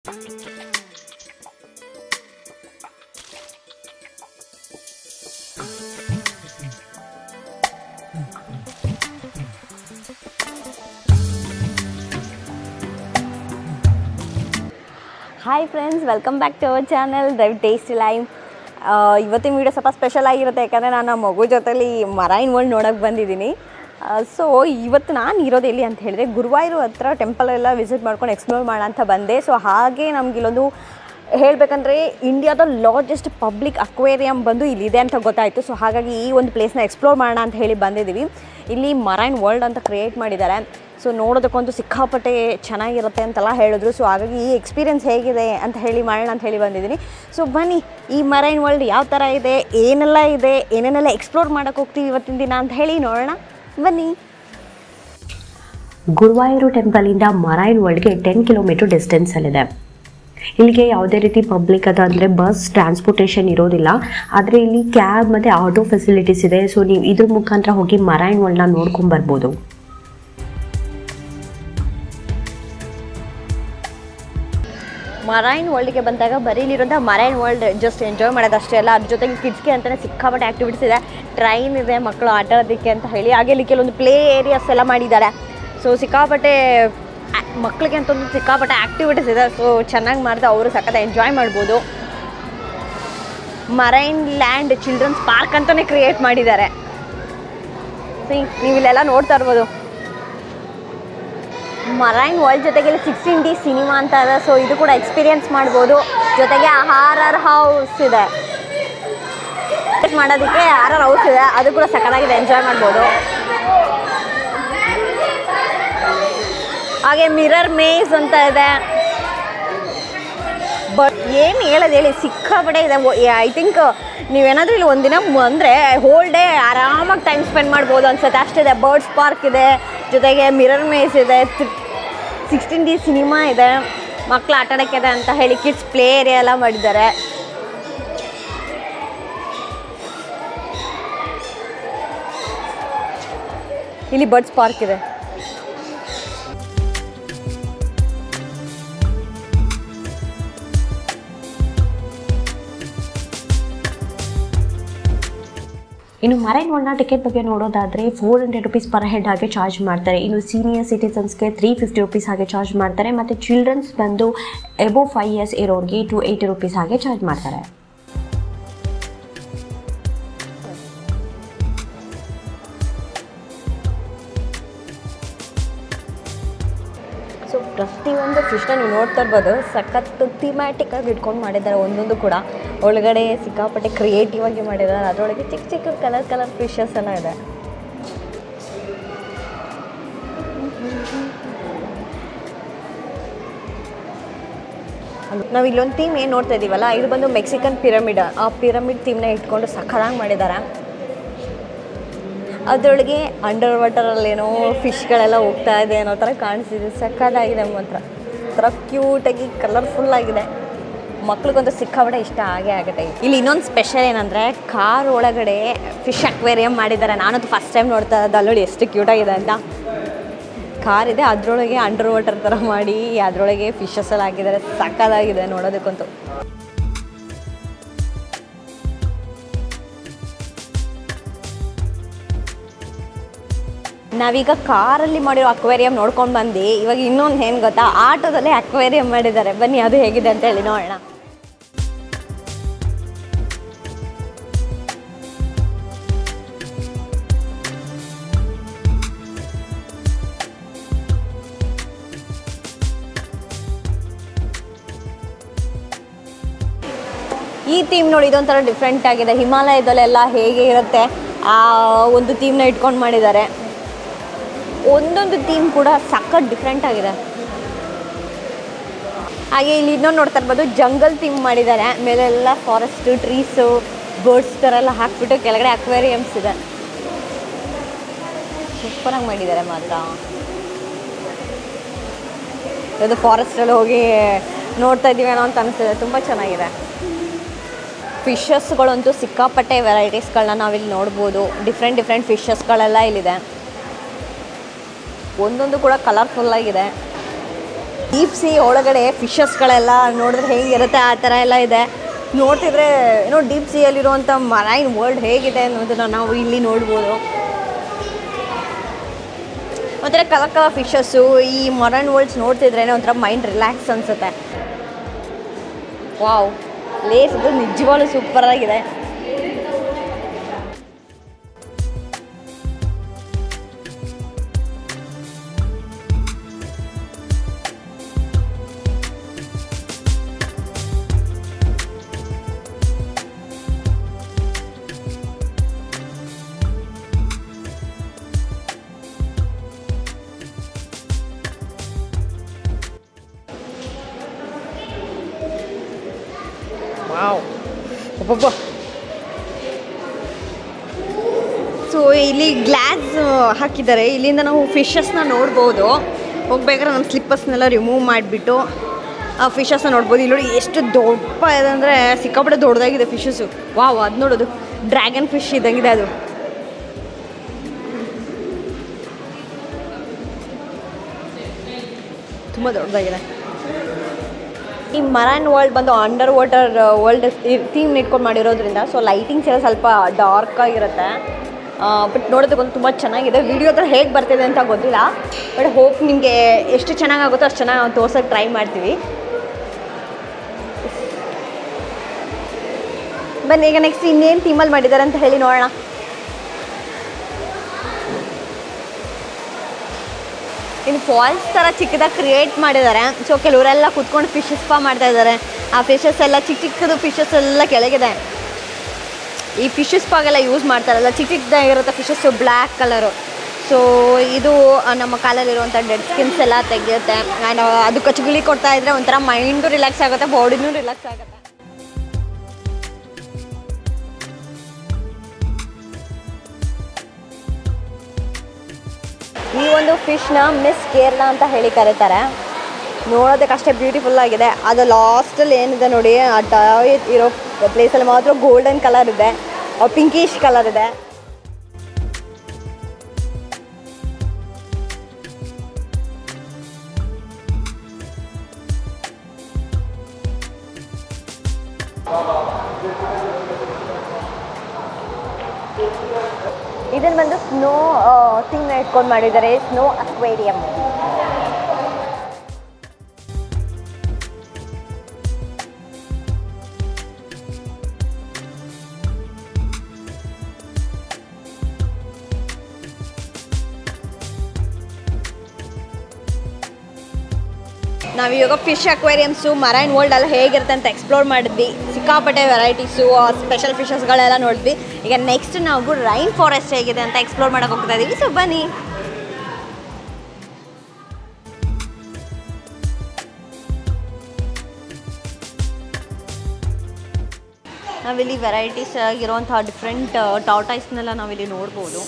Hi friends, welcome back to our channel Drive Tasty Life. ಇವತ್ತಿನ video ಸ್ವಲ್ಪ special ಆಗಿರುತ್ತೆ, ಯಾಕಂದರೆ ನಾನು ಮಗು ಜೊತೆಲಿ ಮರೈನ್ ವರ್ಲ್ಡ್ ನೋಡೋಕ್ಕೆ ಬಂದಿದ್ದೀನಿ. ಸೊ ಇವತ್ತು ನಾನು ಇರೋದು ಎಲ್ಲಿ ಅಂತ ಹೇಳಿದ್ರೆ, ಗುರುವಾಯೂರು ಹತ್ರ ಟೆಂಪಲ್ ಎಲ್ಲ ವಿಸಿಟ್ ಮಾಡ್ಕೊಂಡು ಎಕ್ಸ್ಪ್ಲೋರ್ ಮಾಡೋಣ ಅಂತ ಬಂದೆ. ಸೊ ಹಾಗೆ ನಮಗಿಲ್ಲೊಂದು ಹೇಳಬೇಕಂದ್ರೆ ಇಂಡಿಯಾದ ಲಾರ್ಜೆಸ್ಟ್ ಪಬ್ಲಿಕ್ ಅಕ್ವೇರಿಯಂ ಬಂದು ಇಲ್ಲಿದೆ ಅಂತ ಗೊತ್ತಾಯಿತು. ಸೊ ಹಾಗಾಗಿ ಈ ಒಂದು ಪ್ಲೇಸ್ನ ಎಕ್ಸ್ಪ್ಲೋರ್ ಮಾಡೋಣ ಅಂತ ಹೇಳಿ ಬಂದಿದ್ದೀವಿ. ಇಲ್ಲಿ ಮರೈನ್ ವರ್ಲ್ಡ್ ಅಂತ ಕ್ರಿಯೇಟ್ ಮಾಡಿದ್ದಾರೆ. ಸೊ ನೋಡೋದಕ್ಕಂತೂ ಸಿಕ್ಕಾಪಟ್ಟೆ ಚೆನ್ನಾಗಿರುತ್ತೆ ಅಂತೆಲ್ಲ ಹೇಳಿದ್ರು. ಸೊ ಹಾಗಾಗಿ ಈ ಎಕ್ಸ್ಪೀರಿಯೆನ್ಸ್ ಹೇಗಿದೆ ಅಂತ ಹೇಳಿ ಮಾಡೋಣ ಅಂತ ಹೇಳಿ ಬಂದಿದ್ದೀನಿ. ಸೊ ಬನ್ನಿ, ಈ ಮರೈನ್ ವರ್ಲ್ಡ್ ಯಾವ ಥರ ಇದೆ, ಏನೇನೆಲ್ಲ ಎಕ್ಸ್ಪ್ಲೋರ್ ಮಾಡೋಕ್ಕೆ ಹೋಗ್ತೀವಿ ಇವತ್ತಿನ ದಿನ ಅಂತ ಹೇಳಿ ನೋಡೋಣ. ಬನ್ನಿ. ಗುರುವಾಯೂರು ಟೆಂಪಲಿಂದ ಮರೈನ್ ವರ್ಲ್ಡ್ಗೆ 10 ಕಿಲೋಮೀಟರ್ ಡಿಸ್ಟೆನ್ಸಲ್ಲಿದೆ. ಇಲ್ಲಿಗೆ ಯಾವುದೇ ರೀತಿ ಪಬ್ಲಿಕ್ ಅಂದರೆ ಬಸ್ ಟ್ರಾನ್ಸ್ಪೋರ್ಟೇಷನ್ ಇರೋದಿಲ್ಲ, ಆದರೆ ಇಲ್ಲಿ ಕ್ಯಾಬ್ ಮತ್ತು ಆಟೋ ಫೆಸಿಲಿಟೀಸ್ ಇದೆ. ಸೊ ನೀವು ಇದ್ರ ಮುಖಾಂತರ ಹೋಗಿ ಮರೈನ್ ವರ್ಲ್ಡ್ನ ನೋಡ್ಕೊಂಬರ್ಬೋದು. ಮರೈನ್ ವರ್ಲ್ಡ್ಗೆ ಬಂದಾಗ ಬರೀ ಇಲ್ಲಿರೋಂಥ ಮರೈನ್ ವರ್ಲ್ಡ್ ಜಸ್ಟ್ ಎಂಜಾಯ್ ಮಾಡೋದಷ್ಟೇ ಅಲ್ಲ, ಅದ್ರ ಜೊತೆಗೆ ಕಿಡ್ಸ್ಗೆ ಅಂತಲೇ ಸಿಕ್ಕಾಪಟ್ಟೆ ಆ್ಯಕ್ಟಿವಿಟೀಸ್ ಇದೆ. ಟ್ರೈನ್ ಇದೆ ಮಕ್ಕಳು ಆಟ ಆಡೋದಕ್ಕೆ ಅಂತ ಹೇಳಿ. ಹಾಗೆ ಇಲ್ಲಿ ಕೆಲವೊಂದು ಪ್ಲೇ ಏರಿಯಾಸ್ ಎಲ್ಲ ಮಾಡಿದ್ದಾರೆ. ಸೊ ಸಿಕ್ಕಾಪಟ್ಟೆ ಮಕ್ಕಳಿಗೆ ಅಂತ ಒಂದು ಸಿಕ್ಕಾಪಟ್ಟೆ ಆ್ಯಕ್ಟಿವಿಟೀಸ್ ಇದೆ. ಸೊ ಚೆನ್ನಾಗಿ ಮಾಡಿದ್ರೆ ಅವರು ಸಖತ್ ಎಂಜಾಯ್ ಮಾಡ್ಬೋದು. ಮರೈನ್ ಲ್ಯಾಂಡ್ ಚಿಲ್ಡ್ರನ್ಸ್ ಪಾರ್ಕ್ ಅಂತಲೇ ಕ್ರಿಯೇಟ್ ಮಾಡಿದ್ದಾರೆ. ನೀವು ಇಲ್ಲೆಲ್ಲ ನೋಡ್ತಾ ಇರ್ಬೋದು. ಮರೈನ್ ವರ್ಲ್ಡ್ ಜೊತೆಗೆ 16D ಸಿನಿಮಾ ಅಂತ ಇದೆ. ಸೊ ಇದು ಕೂಡ ಎಕ್ಸ್ಪೀರಿಯೆನ್ಸ್ ಮಾಡ್ಬೋದು. ಜೊತೆಗೆ ಹಾರರ್ ಹೌಸ್ ಇದೆ, ಮಾಡೋದಕ್ಕೆ ಹಾರರ್ ಹೌಸ್ ಇದೆ, ಅದು ಕೂಡ ಸಖತ್ತಾಗಿದೆ, ಎಂಜಾಯ್ ಮಾಡ್ಬೋದು. ಹಾಗೆ ಮಿರರ್ ಮೇಸ್ ಅಂತ ಇದೆ. ಬಟ್ ಏನು ಹೇಳಿ ಸಿಕ್ಕಾಪಟ್ಟೆ ಇದೆ. ಐ ಥಿಂಕ್ ನೀವೇನಾದರೂ ಇಲ್ಲಿ ಒಂದಿನ ಅಂದರೆ ಹೋಲ್ ಡೇ ಆರಾಮಾಗಿ ಟೈಮ್ ಸ್ಪೆಂಡ್ ಮಾಡ್ಬೋದು ಅನ್ಸುತ್ತೆ, ಅಷ್ಟಿದೆ. ಬರ್ಡ್ಸ್ ಪಾರ್ಕ್ ಇದೆ, ಜೊತೆಗೆ ಮಿರರ್ ಮೇಸ್ ಇದೆ, 16D ಸಿನಿಮಾ ಇದೆ, ಮಕ್ಕಳು ಆಟ ಆಡೋಕ್ಕೆ ಇದೆ ಅಂತ ಹೇಳಿ ಕಿಡ್ಸ್ ಪ್ಲೇ ಏರಿಯಾ ಎಲ್ಲ ಮಾಡಿದ್ದಾರೆ. ಇಲ್ಲಿ ಬರ್ಡ್ಸ್ ಪಾರ್ಕ್ ಇದೆ. ಇನ್ನು ಮರೈನ್ ವರ್ಲ್ಡ್ನ ಟಿಕೆಟ್ ಬಗ್ಗೆ ನೋಡೋದಾದರೆ 400 ರುಪೀಸ್ ಪರ್ ಹೆಡ್ ಹಾಗೆ ಚಾರ್ಜ್ ಮಾಡ್ತಾರೆ. ಇನ್ನು ಸೀನಿಯರ್ ಸಿಟಿಸನ್ಸ್ಗೆ 350 ರುಪೀಸ್ ಹಾಗೆ ಚಾರ್ಜ್ ಮಾಡ್ತಾರೆ. ಮತ್ತು ಚಿಲ್ಡ್ರನ್ಸ್ ಬಂದು ಎಬೋ 5 ಇಯರ್ಸ್ ಇರೋರಿಗೆ 280 ರುಪೀಸ್ ಹಾಗೆ ಚಾರ್ಜ್ ಮಾಡ್ತಾರೆ. ಸೊ ಪ್ರತಿಯೊಂದು ಫಿಶ್ನ ನೀವು ನೋಡ್ತಾ ಇರ್ಬೋದು, ಸಖತ್ತು ಥೀಮ್ಯಾಟಿಕ್ಕಾಗಿ ಇಟ್ಕೊಂಡು ಮಾಡಿದ್ದಾರೆ. ಒಂದೊಂದು ಕೂಡ ಒಳಗಡೆ ಸಿಕ್ಕಾಪಟ್ಟೆ ಕ್ರಿಯೇಟಿವ್ ಆಗಿ ಮಾಡಿದ್ದಾರೆ. ಅದರೊಳಗೆ ಚಿಕ್ಕ ಚಿಕ್ಕ ಕಲರ್ ಫಿಶಸ್ ಎಲ್ಲ ಇದೆ. ನಾವು ಇಲ್ಲೊಂದು ಥೀಮ್ ಏನು ನೋಡ್ತಾ ಇದ್ದೀವಲ್ಲ, ಇದು ಬಂದು ಮೆಕ್ಸಿಕನ್ ಪಿರಮಿಡ್. ಆ ಪಿರಮಿಡ್ ಥೀಮ್ನ ಇಟ್ಕೊಂಡು ಸಖತ್ತಾಗಿ ಮಾಡಿದ್ದಾರೆ. ಅದರೊಳಗೆ ಅಂಡರ್ ವಾಟರಲ್ಲೇನೋ ಫಿಶ್ಗಳೆಲ್ಲ ಹೋಗ್ತಾ ಇದೆ ಅನ್ನೋ ಥರ ಕಾಣಿಸ್ತಿದೆ. ಸಖತ್ತಾಗಿದೆ, ಮಾತ್ರ ಥರ ಕ್ಯೂಟಾಗಿ ಕಲರ್ಫುಲ್ಲಾಗಿದೆ. ಮಕ್ಳಿಗಂತೂ ಸಿಕ್ಕಾಪಟ್ಟೆ ಇಷ್ಟ ಆಗುತ್ತೆ. ಇಲ್ಲಿ ಇನ್ನೊಂದು ಸ್ಪೆಷಲ್ ಏನಂದರೆ, ಕಾರ್ ಒಳಗಡೆ ಫಿಶ್ ಅಕ್ವೇರಿಯಂ ಮಾಡಿದ್ದಾರೆ. ನಾನಂತೂ ಫಸ್ಟ್ ಟೈಮ್ ನೋಡ್ತಾ ಇದ್ದೆ. ಅಲ್ಲೊಳಿ ಎಷ್ಟು ಕ್ಯೂಟಾಗಿದೆ ಅಂತ. ಕಾರ್ ಇದೆ, ಅದರೊಳಗೆ ಅಂಡರ್ ವಾಟರ್ ಥರ ಮಾಡಿ ಅದರೊಳಗೆ ಫಿಶಸ್ ಎಲ್ಲ ಹಾಕಿದ್ದಾರೆ. ಸಖತ್ತಾಗಿದೆ ನೋಡೋದಕ್ಕಂತೂ. ನಾವೀಗ ಕಾರಲ್ಲಿ ಮಾಡಿರೋ ಅಕ್ವೇರಿಯಂ ನೋಡ್ಕೊಂಡು ಬಂದು, ಇವಾಗ ಇನ್ನೊಂದು ಏನು ಗೊತ್ತಾ, ಆಟೋದಲ್ಲೇ ಅಕ್ವೇರಿಯಂ ಮಾಡಿದ್ದಾರೆ. ಬನ್ನಿ ಅದು ಹೇಗಿದೆ ಅಂತ ಹೇಳಿ ನೋಡೋಣ. ಈ ಥೀಮ್ ನೋಡಿ, ಇದೊಂಥರ ಡಿಫ್ರೆಂಟ್ ಆಗಿದೆ. ಹಿಮಾಲಯದಲ್ಲೆಲ್ಲ ಹೇಗೆ ಇರುತ್ತೆ ಆ ಒಂದು ಥೀಮ್ನ ಇಟ್ಕೊಂಡು ಮಾಡಿದ್ದಾರೆ. ಒಂದೊಂದು ಥೀಮ್ ಕೂಡ ಸಖತ್ ಡಿಫ್ರೆಂಟ್ ಆಗಿದೆ. ಹಾಗೆ ಇಲ್ಲಿ ಇನ್ನೊಂದು ನೋಡ್ತಾ ಇರ್ಬೋದು, ಜಂಗಲ್ ಥೀಮ್ ಮಾಡಿದ್ದಾರೆ. ಮೇಲೆಲ್ಲ ಫಾರೆಸ್ಟು, ಟ್ರೀಸು, ಬರ್ಡ್ಸ್ ಥರ ಎಲ್ಲ ಹಾಕ್ಬಿಟ್ಟು ಕೆಳಗಡೆ ಅಕ್ವೇರಿಯಮ್ಸ್ ಇದೆ. ಸೂಪರಾಗಿ ಮಾಡಿದ್ದಾರೆ ಮಾತ್ರ. ಇದು ಫಾರೆಸ್ಟಲ್ಲಿ ಹೋಗಿ ನೋಡ್ತಾ ಇದ್ದೀವೇನೋ ಅಂತ ಅನಿಸ್ತಿದೆ. ತುಂಬ ಚೆನ್ನಾಗಿದೆ. ಫಿಶಸ್ಗಳಂತೂ ಸಿಕ್ಕಾಪಟ್ಟೆ ವೆರೈಟೀಸ್ಗಳನ್ನ ನಾವಿಲ್ಲಿ ನೋಡ್ಬೋದು. ಡಿಫ್ರೆಂಟ್ ಫಿಶಸ್ಗಳೆಲ್ಲ ಇಲ್ಲಿದೆ. ಒಂದೊಂದು ಕೂಡ ಕಲರ್ಫುಲ್ಲಾಗಿದೆ. ಡೀಪ್ ಸಿ ಒಳಗಡೆ ಫಿಶಸ್ಗಳೆಲ್ಲ ನೋಡಿದ್ರೆ ಹೇಗಿರುತ್ತೆ ಆ ಥರ ಎಲ್ಲ ಇದೆ. ನೋಡ್ತಿದ್ರೆ ಏನೋ ಡೀಪ್ ಸಿಯಲ್ಲಿರುವಂಥ ಮರೈನ್ ವರ್ಲ್ಡ್ ಹೇಗಿದೆ ಅನ್ನೋದನ್ನು ನಾವು ಇಲ್ಲಿ ನೋಡ್ಬೋದು. ಒಂಥರ ಕಲರ್ ಫಿಶಸ್ಸು, ಈ ಮರೈನ್ ವರ್ಲ್ಡ್ಸ್ ನೋಡ್ತಿದ್ರೇ ಒಂಥರ ಮೈಂಡ್ ರಿಲ್ಯಾಕ್ಸ್ ಅನಿಸುತ್ತೆ. ವಾವ್, ಪ್ಲೇಸ್ ಇದು ನಿಜವಾಗ್ಲೂ ಸೂಪರಾಗಿದೆ. ವಾವ್, ಒಬ್ಬೊಬ್ಬ. ಸೊ ಇಲ್ಲಿ ಗ್ಲಾಸ್ ಹಾಕಿದ್ದಾರೆ, ಇಲ್ಲಿಂದ ನಾವು ಫಿಶಸ್ನ ನೋಡ್ಬೋದು. ಹೋಗ್ಬೇಕಾದ್ರೆ ನಮ್ಮ ಸ್ಲಿಪ್ಪರ್ಸ್ನೆಲ್ಲ ರಿಮೂವ್ ಮಾಡಿಬಿಟ್ಟು ಆ ಫಿಶಸ್ನ ನೋಡ್ಬೋದು. ಇಲ್ಲಿ ನೋಡಿ ಎಷ್ಟು ದೊಡ್ಡ ಇದೆ ಅಂದರೆ ಸಿಕ್ಕಾಪಟ್ಟೆ ದೊಡ್ಡದಾಗಿದೆ ಫಿಶಸ್ಸು. ವಾವ್, ಅದು ನೋಡೋದು ಡ್ರ್ಯಾಗನ್ ಫಿಶ್ ಇದ್ದಂಗಿದೆ, ಅದು ತುಂಬ ದೊಡ್ಡದಾಗಿದೆ. ಈ ಮರೈನ್ ವರ್ಲ್ಡ್ ಬಂದು ಅಂಡರ್ ವಾಟರ್ ವರ್ಲ್ಡ್ ಥೀಮ್ ಇಟ್ಕೊಂಡು ಮಾಡಿರೋದ್ರಿಂದ ಸೊ ಲೈಟಿಂಗ್ಸ್ ಎಲ್ಲ ಸ್ವಲ್ಪ ಡಾರ್ಕ್ ಆಗಿರುತ್ತೆ. ಬಟ್ ನೋಡೋದಕ್ಕೊಂದು ತುಂಬ ಚೆನ್ನಾಗಿದೆ. ವಿಡಿಯೋ ಥರ ಹೇಗೆ ಬರ್ತಿದೆ ಅಂತ ಗೊತ್ತಿಲ್ಲ, ಬಟ್ ಹೋಪ್ ನಿಮಗೆ ಎಷ್ಟು ಚೆನ್ನಾಗಾಗುತ್ತೋ ಅಷ್ಟು ಚೆನ್ನಾಗಿ ನಾವು ತೋರ್ಸೋಕ್ಕೆ ಟ್ರೈ ಮಾಡ್ತೀವಿ. ಬನ್ನಿ ಈಗ ನೆಕ್ಸ್ಟ್ ಇನ್ನೇನು ಥೀಮಲ್ಲಿ ಮಾಡಿದ್ದಾರೆ ಅಂತ ಹೇಳಿ ನೋಡೋಣ. ಇದು ಫಾಲ್ಸ್ ಥರ ಚಿಕ್ಕದಾಗಿ ಕ್ರಿಯೇಟ್ ಮಾಡಿದ್ದಾರೆ. ಸೊ ಕೆಲವರೆಲ್ಲ ಕುತ್ಕೊಂಡು ಫಿಶಸ್ ಸ್ಪಾ ಮಾಡ್ತಾ ಇದ್ದಾರೆ. ಆ ಫಿಶಸ್ ಎಲ್ಲ ಚಿಕ್ಕ ಚಿಕ್ಕದು ಫಿಶಸ್ ಎಲ್ಲ ಕೆಳಗಿದೆ. ಈ ಫಿಶಸ್ ಸ್ಪಾಗೆಲ್ಲ ಯೂಸ್ ಮಾಡ್ತಾರಲ್ಲ, ಚಿಕ್ಕ ಚಿಕ್ಕದಾಗಿರುತ್ತೆ ಫಿಶಸ್ಸು, ಬ್ಲ್ಯಾಕ್ ಕಲರು. ಸೊ ಇದು ನಮ್ಮ ಕಾಲಲ್ಲಿರುವಂಥ ಡೆಡ್ ಸ್ಕಿನ್ಸ್ ಎಲ್ಲ ತೆಗೆಯುತ್ತೆ. ಆ್ಯಂಡ್ ಅದು ಕಚ್ಚುಗುಳಿ ಕೊಡ್ತಾ ಇದ್ದರೆ ಒಂಥರ ಮೈಂಡು ರಿಲ್ಯಾಕ್ಸ್ ಆಗುತ್ತೆ, ಬಾಡಿನೂ ರಿಲ್ಯಾಕ್ಸ್ ಆಗುತ್ತೆ. ಈ ಒಂದು ಫಿಶ್ನ ಮಿಸ್ ಕೇರಳ ಅಂತ ಹೇಳಿ ಕರೀತಾರೆ. ನೋಡೋದಕ್ಕೆ ಅಷ್ಟೇ ಬ್ಯೂಟಿಫುಲ್ ಆಗಿದೆ. ಅದು ಲಾಸ್ಟಲ್ಲಿ ಏನಿದೆ ನೋಡಿ, ಆ ಡಾಯ್ ಇರೋ ಪ್ಲೇಸಲ್ಲಿ ಮಾತ್ರ ಗೋಲ್ಡನ್ ಕಲರ್ ಇದೆ, ಪಿಂಕಿಶ್ ಕಲರ್ ಇದೆ. ಇದನ್ನು ಬಂದು ಸ್ನೋ ಥಿಂಗ್ನ ಇಟ್ಕೊಂಡು ಮಾಡಿದ್ದಾರೆ, ಸ್ನೋ ಅಕ್ವೇರಿಯಂ. ನಾವಿವಾಗ ಫಿಶ್ ಅಕ್ವೇರಿಯಮ್ಸು, ಮರೈನ್ ವರ್ಲ್ಡ್ ಎಲ್ಲ ಹೇಗಿರುತ್ತೆ ಅಂತ ಎಕ್ಸ್ಪ್ಲೋರ್ ಮಾಡಿದ್ವಿ. ಸಿಕ್ಕಾಪಟ್ಟೆ ವೆರೈಟೀಸು, ಸ್ಪೆಷಲ್ ಫಿಶಸ್ಗಳೆಲ್ಲ ನೋಡಿದ್ವಿ. ಈಗ ನೆಕ್ಸ್ಟ್ ನಾವು ರೈನ್ ಫಾರೆಸ್ಟ್ ಹೇಗಿದೆ ಅಂತ ಎಕ್ಸ್ಪ್ಲೋರ್ ಮಾಡೋಕೆ ಹೋಗ್ತಾ ಇದ್ದೀವಿ. ಸೊ ಬನ್ನಿ. ನಾವಿಲ್ಲಿ ವೆರೈಟೀಸ್ ಆಗಿರುವಂತಹ ಡಿಫ್ರೆಂಟ್ ಟಾರ್ಟಾಯ್ಸ್ನೆಲ್ಲ ನಾವಿಲ್ಲಿ ನೋಡ್ಬೋದು.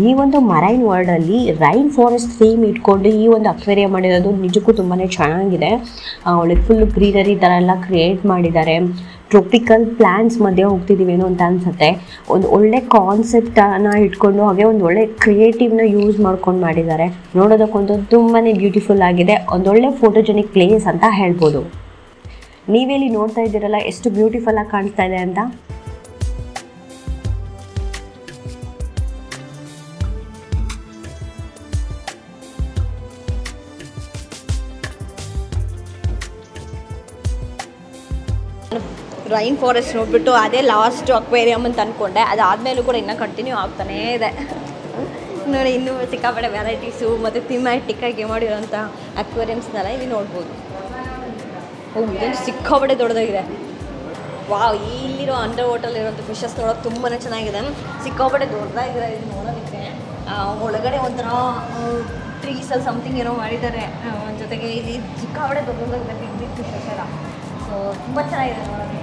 ಈ ಒಂದು ಮರೈನ್ ವರ್ಲ್ಡಲ್ಲಿ ರೈನ್ ಫಾರೆಸ್ಟ್ ಥೀಮ್ ಇಟ್ಕೊಂಡು ಈ ಒಂದು ಅಕ್ವೇರಿಯಂ ಮಾಡಿರೋದು ನಿಜಕ್ಕೂ ತುಂಬಾ ಚೆನ್ನಾಗಿದೆ. ಒಳ್ಳೆ ಫುಲ್ ಗ್ರೀನರಿ ಥರ ಎಲ್ಲ ಕ್ರಿಯೇಟ್ ಮಾಡಿದ್ದಾರೆ. ಟ್ರೋಪಿಕಲ್ ಪ್ಲ್ಯಾಂಟ್ಸ್ ಮಧ್ಯೆ ಹೋಗ್ತಿದ್ದೀವೇನೋ ಅಂತ ಅನಿಸುತ್ತೆ. ಒಂದು ಒಳ್ಳೆ ಕಾನ್ಸೆಪ್ಟನ್ನು ಇಟ್ಕೊಂಡು ಹಾಗೆ ಒಂದು ಒಳ್ಳೆ ಕ್ರಿಯೇಟಿವ್ನ ಯೂಸ್ ಮಾಡ್ಕೊಂಡು ಮಾಡಿದ್ದಾರೆ. ನೋಡೋದಕ್ಕೊಂದು ತುಂಬಾ ಬ್ಯೂಟಿಫುಲ್ ಆಗಿದೆ. ಒಂದೊಳ್ಳೆ ಫೋಟೋಜೆನಿಕ್ ಪ್ಲೇಸ್ ಅಂತ ಹೇಳ್ಬೋದು. ನೀವೆಲ್ಲಿ ನೋಡ್ತಾ ಇದ್ದೀರಲ್ಲ ಎಷ್ಟು ಬ್ಯೂಟಿಫುಲ್ಲಾಗಿ ಕಾಣಿಸ್ತಾ ಇದೆ ಅಂತ. ರೈನ್ ಫಾರೆಸ್ಟ್ ನೋಡಿಬಿಟ್ಟು ಅದೇ ಲಾಸ್ಟ್ ಅಕ್ವೇರಿಯಮ್ ಅಂತ ಅಂದ್ಕೊಂಡೆ. ಅದಾದಮೇಲೂ ಕೂಡ ಇನ್ನೂ ಕಂಟಿನ್ಯೂ ಆಗ್ತಾನೇ ಇದೆ ನೋಡಿ. ಇನ್ನೂ ಸಿಕ್ಕಾಪಟ್ಟೆ ವೆರೈಟೀಸು ಮತ್ತು ಥೀಮ್ಯಾಟಿಕ್ಕಾಗಿ ಮಾಡಿರೋಂಥ ಅಕ್ವೇರಿಯಮ್ಸ್ನೆಲ್ಲ ಇಲ್ಲಿ ನೋಡ್ಬೋದು. ಇದೊಂದು ಸಿಕ್ಕಾಪಟ್ಟೆ ದೊಡ್ಡದಾಗಿದೆ. ವಾವ್, ಇಲ್ಲಿರೋ ಅಂಡರ್ ವಾಟರ್ಲಿರೋಂಥ ಫಿಶಸ್ ನೋಡೋಕೆ ತುಂಬಾ ಚೆನ್ನಾಗಿದೆ. ಸಿಕ್ಕಾಪಟ್ಟೆ ದೊಡ್ಡದಾಗಿದೆ ಇದು ನೋಡೋದಕ್ಕೆ. ಒಳಗಡೆ ಒಂಥರ ಟ್ರೀಸಲ್ಲಿ ಸಮಥಿಂಗ್ ಏನೋ ಮಾಡಿದ್ದಾರೆ. ಜೊತೆಗೆ ಇಲ್ಲಿ ಸಿಕ್ಕಾಪಟ್ಟೆ ದೊಡ್ಡದಾಗಿದೆ ಬಿಗ್ ಬಿಗ್ ಫಿಶಸ್ ಎಲ್ಲ. ಸೊ ತುಂಬ ಚೆನ್ನಾಗಿದೆ ನೋಡೋದಕ್ಕೆ.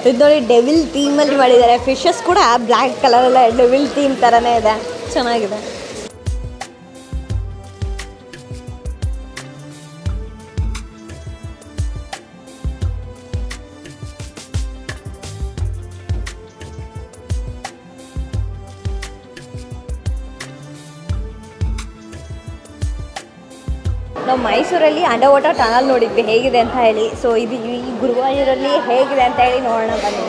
ಇದು ನೋಡಿ ಡೆವಿಲ್ ಥೀಮಲ್ಲಿ ಮಾಡಿದ್ದಾರೆ. ಫಿಶಸ್ ಕೂಡ ಬ್ಲ್ಯಾಕ್ ಕಲರೆಲ್ಲ ಡೆವಿಲ್ ಥೀಮ್ ಥರನೇ ಇದೆ, ಚೆನ್ನಾಗಿದೆ. ನಾವು ಮೈಸೂರಲ್ಲಿ ಅಂಡರ್ ವಾಟರ್ ಟನಲ್ ನೋಡಿದ್ವಿ ಹೇಗಿದೆ ಅಂತ ಹೇಳಿ. ಸೊ ಇದು ಈ ಗುರುವಾಯೂರಲ್ಲಿ ಹೇಗಿದೆ ಅಂತ ಹೇಳಿ ನೋಡೋಣ ಬನ್ನಿ.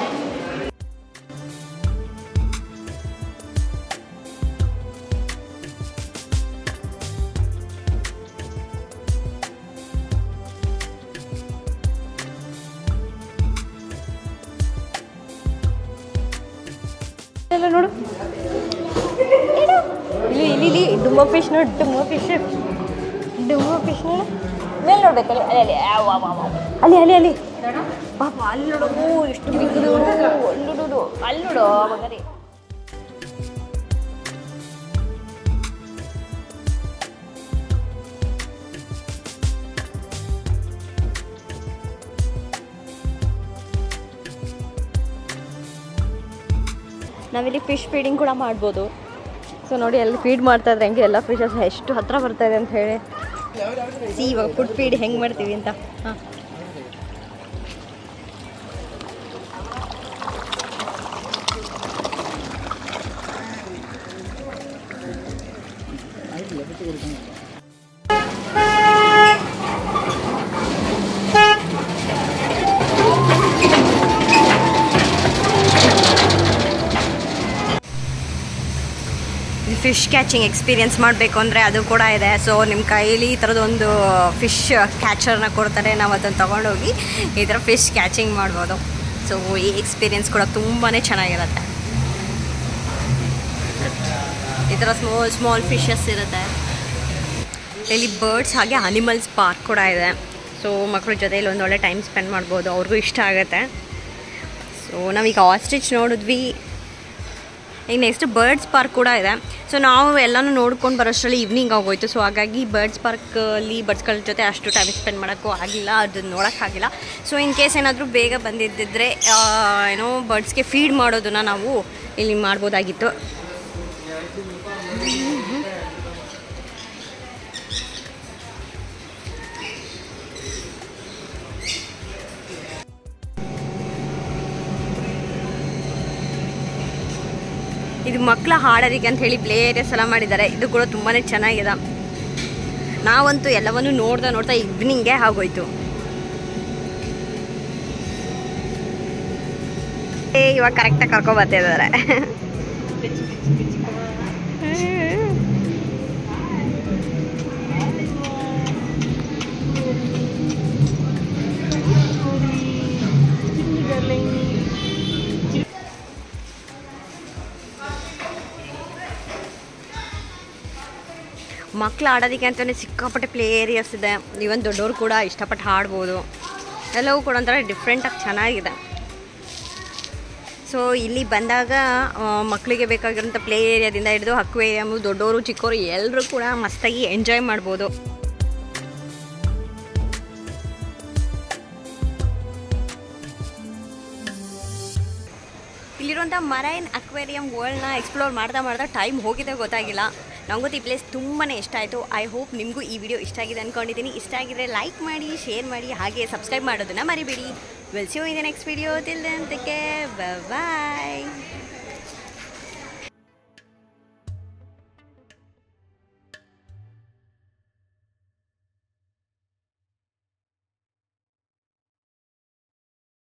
ಎಲ್ಲ ನೋಡು, ಇಲ್ಲಿ ಇಲ್ಲಿ ಇಲ್ಲಿ ಡುಮ್ಮ ಫಿಶ್ ನೋಡಿ, ಡುಮ್ಮ ಫಿಶ್ ಮೇಲೆ ನೋಡ್ಬೇಕಲ್ಲಿ, ಅಲ್ಲಿ ಅಲ್ಲಿ ಅಲ್ಲಿ ಅಲ್ಲಿ ಪಾಪ ಅಲ್ಲಿ ನೋಡು ಎಷ್ಟು ಬಿದ್ದು, ಅಲ್ಲಿ ನೋಡು ಅಲ್ಲಿ ನೋಡು ಮಗರಿ. ನಾವಿಲ್ಲಿ ಫಿಶ್ ಫೀಡಿಂಗ್ ಕೂಡ ಮಾಡ್ಬೋದು. ಸೊ ನೋಡಿ ಅಲ್ಲಿ ಫೀಡ್ ಮಾಡ್ತಾ ಇದ್ರೆ ಹೆಂಗೆ ಎಲ್ಲ ಫಿಶಸ್ ಎಷ್ಟು ಹತ್ತಿರ ಬರ್ತಾಯಿದೆ ಅಂತ ಹೇಳಿ. ಇವಾಗ ಫುಡ್ ಫೀಡ್ ಹೆಂಗೆ ಮಾಡ್ತೀವಿ ಅಂತ. ಹಾಂ, ಫಿಶ್ ಕ್ಯಾಚಿಂಗ್ ಎಕ್ಸ್ಪೀರಿಯೆನ್ಸ್ ಮಾಡಬೇಕು ಅಂದರೆ ಅದು ಕೂಡ ಇದೆ. ಸೊ ನಿಮ್ಮ ಕೈಲಿ ಈ ಥರದೊಂದು ಫಿಶ್ ಕ್ಯಾಚರ್ನ ಕೊಡ್ತಾರೆ, ನಾವು ಅದನ್ನು ತೊಗೊಂಡೋಗಿ ಈ ಥರ ಫಿಶ್ ಕ್ಯಾಚಿಂಗ್ ಮಾಡ್ಬೋದು. ಸೊ ಈ ಎಕ್ಸ್ಪೀರಿಯೆನ್ಸ್ ಕೂಡ ತುಂಬಾ ಚೆನ್ನಾಗಿರುತ್ತೆ. ಈ ಥರ ಸ್ಮಾಲ್ ಫಿಶಸ್ ಇರುತ್ತೆ. ಇಲ್ಲಿ ಬರ್ಡ್ಸ್ ಹಾಗೆ ಅನಿಮಲ್ಸ್ ಪಾರ್ಕ್ ಕೂಡ ಇದೆ. ಸೊ ಮಕ್ಕಳ ಜೊತೆಯಲ್ಲಿ ಒಂದೊಳ್ಳೆ ಟೈಮ್ ಸ್ಪೆಂಡ್ ಮಾಡ್ಬೋದು, ಅವ್ರಿಗೂ ಇಷ್ಟ ಆಗುತ್ತೆ. ಸೊ ನಾವೀಗ ಆಸ್ಟ್ರಿಚ್ ನೋಡಿದ್ವಿ, ಈಗ ನೆಕ್ಸ್ಟ್ ಬರ್ಡ್ಸ್ ಪಾರ್ಕ್ ಕೂಡ ಇದೆ. ಸೊ ನಾವು ಎಲ್ಲನೂ ನೋಡ್ಕೊಂಡು ಬರೋಷ್ಟರಲ್ಲಿ ಈವ್ನಿಂಗ್ ಆಗೋಯ್ತು. ಸೊ ಹಾಗಾಗಿ ಬರ್ಡ್ಸ್ ಪಾರ್ಕಲ್ಲಿ ಬರ್ಡ್ಸ್ಗಳ ಜೊತೆ ಅಷ್ಟು ಟೈಮ್ ಸ್ಪೆಂಡ್ ಮಾಡೋಕ್ಕೂ ಆಗಿಲ್ಲ, ಅದನ್ನು ನೋಡೋಕ್ಕಾಗಿಲ್ಲ. ಸೊ ಇನ್ ಕೇಸ್ ಏನಾದರೂ ಬೇಗ ಬಂದಿದ್ದಿದ್ರೆ ಏನೋ ಬರ್ಡ್ಸ್ಗೆ ಫೀಡ್ ಮಾಡೋದನ್ನು ನಾವು ಇಲ್ಲಿ ಮಾಡ್ಬೋದಾಗಿತ್ತು. ಇದು ಮಕ್ಕಳ ಹಾಡೋದಕ್ಕೆ ಅಂತ ಹೇಳಿ ಪ್ಲೇ ಏರಿಯಾಸ್ ಎಲ್ಲ ಮಾಡಿದ್ದಾರೆ. ಇದು ಕೂಡ ತುಂಬಾ ಚೆನ್ನಾಗಿದೆ. ನಾವಂತೂ ಎಲ್ಲವನ್ನೂ ನೋಡ್ತಾ ಈವ್ನಿಂಗೇ ಆಗೋಯ್ತು. ಇವಾಗ ಕರೆಕ್ಟಾಗಿ ಕರ್ಕೊಬರ್ತಿದ್ದಾರೆ. ಮಕ್ಕಳು ಆಡೋದಕ್ಕೆ ಅಂತಲೇ ಸಿಕ್ಕಾಪಟ್ಟೆ ಪ್ಲೇ ಏರಿಯಾಸ್ ಇದೆ. ಈವನ್ ದೊಡ್ಡವರು ಕೂಡ ಇಷ್ಟಪಟ್ಟು ಆಡ್ಬೋದು. ಎಲ್ಲವೂ ಕೂಡ ಒಂಥರ ಡಿಫ್ರೆಂಟಾಗಿ ಚೆನ್ನಾಗಿದೆ. ಸೊ ಇಲ್ಲಿ ಬಂದಾಗ ಮಕ್ಕಳಿಗೆ ಬೇಕಾಗಿರೋಂಥ ಪ್ಲೇ ಏರಿಯಾದಿಂದ ಹಿಡಿದು ಅಕ್ವೇರಿಯಮ್ಮು, ದೊಡ್ಡವರು ಚಿಕ್ಕವರು ಎಲ್ಲರೂ ಕೂಡ ಮಸ್ತಾಗಿ ಎಂಜಾಯ್ ಮಾಡ್ಬೋದು. ಇಲ್ಲಿರುವಂಥ ಮರೈನ್ ಅಕ್ವೇರಿಯಂ ವರ್ಲ್ಡ್ನ ಎಕ್ಸ್ಪ್ಲೋರ್ ಮಾಡ್ತಾ ಟೈಮ್ ಹೋಗಿದೆ ಗೊತ್ತಾಗಿಲ್ಲ. ನನಗೂ ಈ ಪ್ಲೇಸ್ ತುಂಬಾ ಇಷ್ಟ ಆಯಿತು. ಐ ಹೋಪ್ ನಿಮಗೂ ಈ ವಿಡಿಯೋ ಇಷ್ಟ ಆಗಿದೆ ಅಂದ್ಕೊಂಡಿದ್ದೀನಿ. ಇಷ್ಟ ಆಗಿದ್ರೆ ಲೈಕ್ ಮಾಡಿ, ಶೇರ್ ಮಾಡಿ, ಹಾಗೆ ಸಬ್ಸ್ಕ್ರೈಬ್ ಮಾಡೋದನ್ನು ಮರಿಬೇಡಿ. Will see you in the next video. Till then take care, bye bye.